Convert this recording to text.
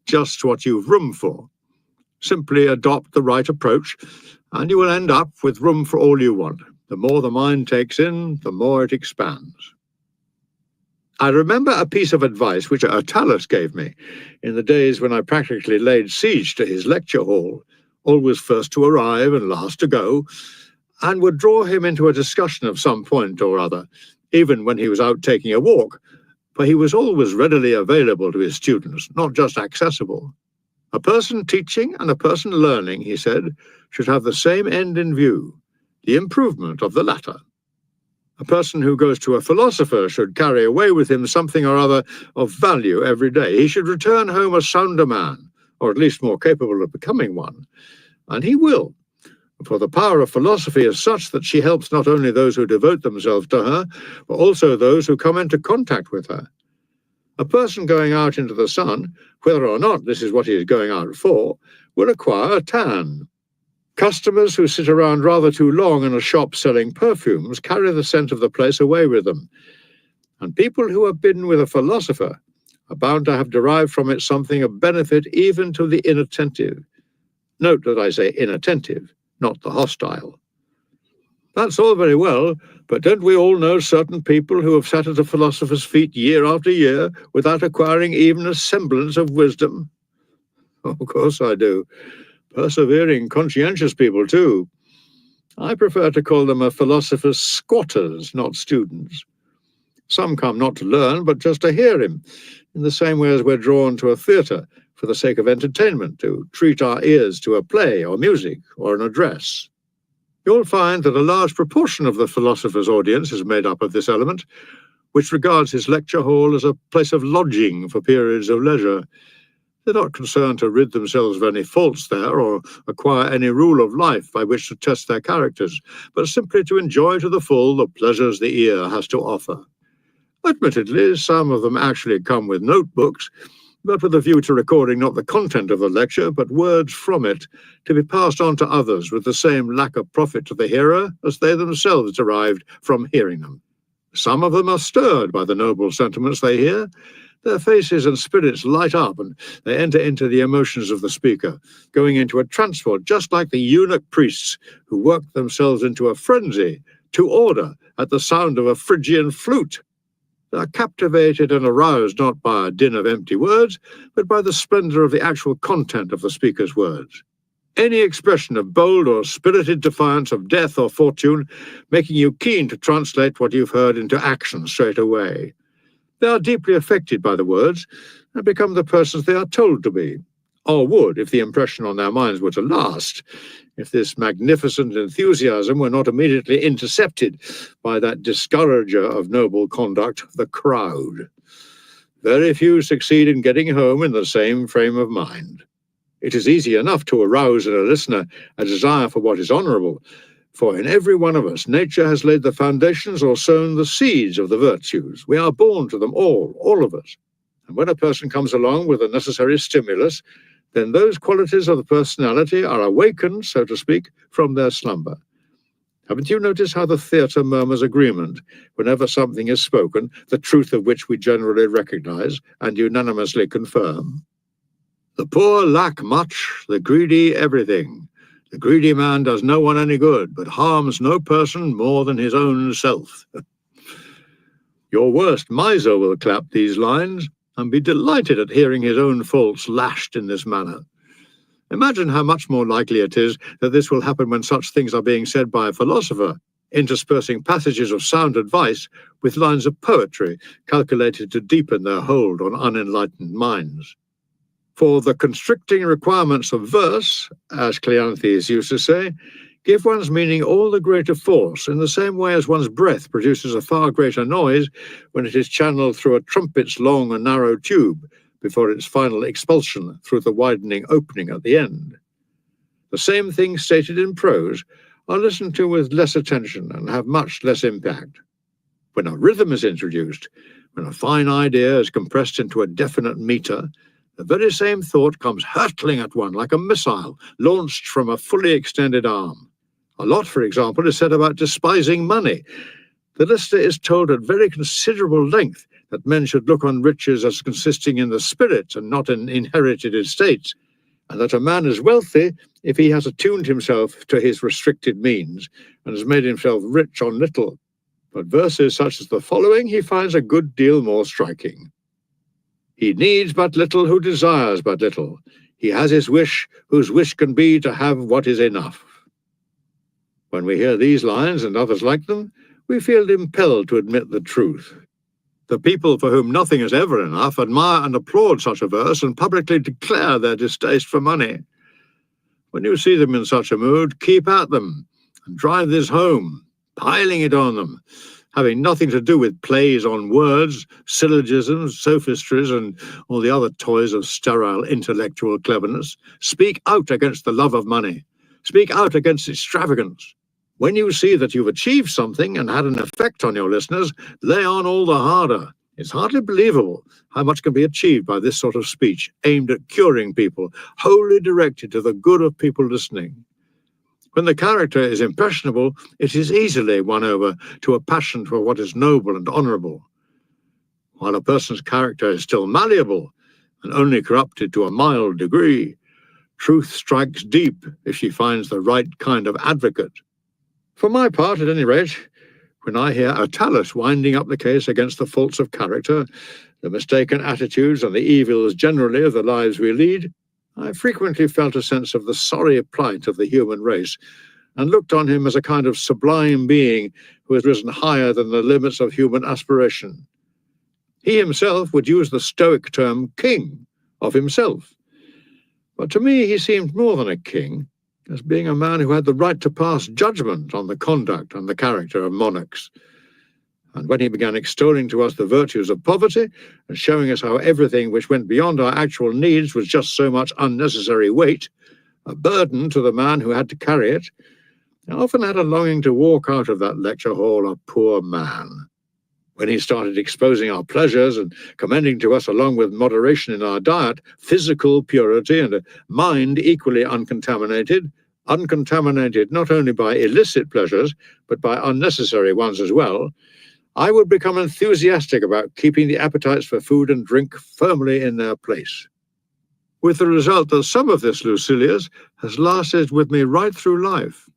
just what you've room for. Simply adopt the right approach, and you will end up with room for all you want. The more the mind takes in, the more it expands. I remember a piece of advice which Attalus gave me in the days when I practically laid siege to his lecture hall, always first to arrive and last to go, and would draw him into a discussion of some point or other, even when he was out taking a walk, for he was always readily available to his students, not just accessible. A person teaching and a person learning, he said, should have the same end in view, the improvement of the latter. A person who goes to a philosopher should carry away with him something or other of value every day. He should return home a sounder man, or at least more capable of becoming one. And he will, for the power of philosophy is such that she helps not only those who devote themselves to her, but also those who come into contact with her. A person going out into the sun, whether or not this is what he is going out for, will acquire a tan. Customers who sit around rather too long in a shop selling perfumes carry the scent of the place away with them. And people who have been with a philosopher are bound to have derived from it something of benefit even to the inattentive. Note that I say inattentive, not the hostile. That's all very well, but don't we all know certain people who have sat at a philosopher's feet year after year without acquiring even a semblance of wisdom? Of course I do. Persevering, conscientious people, too. I prefer to call them a philosopher's squatters, not students. Some come not to learn, but just to hear him, in the same way as we're drawn to a theatre for the sake of entertainment, to treat our ears to a play or music or an address. You'll find that a large proportion of the philosopher's audience is made up of this element, which regards his lecture hall as a place of lodging for periods of leisure. They're not concerned to rid themselves of any faults there or acquire any rule of life by which to test their characters, but simply to enjoy to the full the pleasures the ear has to offer. Admittedly, some of them actually come with notebooks, but with a view to recording not the content of the lecture, but words from it, to be passed on to others with the same lack of profit to the hearer as they themselves derived from hearing them. Some of them are stirred by the noble sentiments they hear. Their faces and spirits light up, and they enter into the emotions of the speaker, going into a transport just like the eunuch priests who work themselves into a frenzy to order at the sound of a Phrygian flute. They are captivated and aroused not by a din of empty words, but by the splendor of the actual content of the speaker's words. Any expression of bold or spirited defiance of death or fortune, making you keen to translate what you've heard into action straight away. They are deeply affected by the words and become the persons they are told to be, or would if the impression on their minds were to last, if this magnificent enthusiasm were not immediately intercepted by that discourager of noble conduct, the crowd. Very few succeed in getting home in the same frame of mind. It is easy enough to arouse in a listener a desire for what is honourable, for in every one of us nature has laid the foundations or sown the seeds of the virtues. We are born to them all of us. And when a person comes along with a necessary stimulus, then those qualities of the personality are awakened, so to speak, from their slumber. Haven't you noticed how the theatre murmurs agreement whenever something is spoken, the truth of which we generally recognize and unanimously confirm? The poor lack much, the greedy everything. The greedy man does no one any good, but harms no person more than his own self. Your worst miser will clap these lines and be delighted at hearing his own faults lashed in this manner. Imagine how much more likely it is that this will happen when such things are being said by a philosopher, interspersing passages of sound advice with lines of poetry calculated to deepen their hold on unenlightened minds. For the constricting requirements of verse, as Cleanthes used to say, give one's meaning all the greater force, in the same way as one's breath produces a far greater noise when it is channeled through a trumpet's long and narrow tube before its final expulsion through the widening opening at the end. The same things stated in prose are listened to with less attention and have much less impact. When a rhythm is introduced, when a fine idea is compressed into a definite meter, the very same thought comes hurtling at one like a missile launched from a fully extended arm. A lot, for example, is said about despising money. The listener is told at very considerable length that men should look on riches as consisting in the spirit and not in inherited estates, and that a man is wealthy if he has attuned himself to his restricted means and has made himself rich on little. But verses such as the following he finds a good deal more striking. He needs but little who desires but little. He has his wish whose wish can be to have what is enough. When we hear these lines and others like them, we feel impelled to admit the truth. The people for whom nothing is ever enough admire and applaud such a verse and publicly declare their distaste for money. When you see them in such a mood, keep at them and drive this home, piling it on them, having nothing to do with plays on words, syllogisms, sophistries, and all the other toys of sterile intellectual cleverness. Speak out against the love of money. Speak out against extravagance. When you see that you've achieved something and had an effect on your listeners, lay on all the harder. It's hardly believable how much can be achieved by this sort of speech, aimed at curing people, wholly directed to the good of people listening. When the character is impressionable, it is easily won over to a passion for what is noble and honourable. While a person's character is still malleable and only corrupted to a mild degree, truth strikes deep if she finds the right kind of advocate. For my part, at any rate, when I hear a Talus winding up the case against the faults of character, the mistaken attitudes and the evils generally of the lives we lead, I frequently felt a sense of the sorry plight of the human race, and looked on him as a kind of sublime being who has risen higher than the limits of human aspiration. He himself would use the Stoic term king of himself. But to me he seemed more than a king, as being a man who had the right to pass judgment on the conduct and the character of monarchs. And when he began extolling to us the virtues of poverty and showing us how everything which went beyond our actual needs was just so much unnecessary weight, a burden to the man who had to carry it, I often had a longing to walk out of that lecture hall a poor man. When he started exposing our pleasures and commending to us, along with moderation in our diet, physical purity and a mind equally uncontaminated not only by illicit pleasures, but by unnecessary ones as well, I would become enthusiastic about keeping the appetites for food and drink firmly in their place. With the result that some of this Lucilius has lasted with me right through life.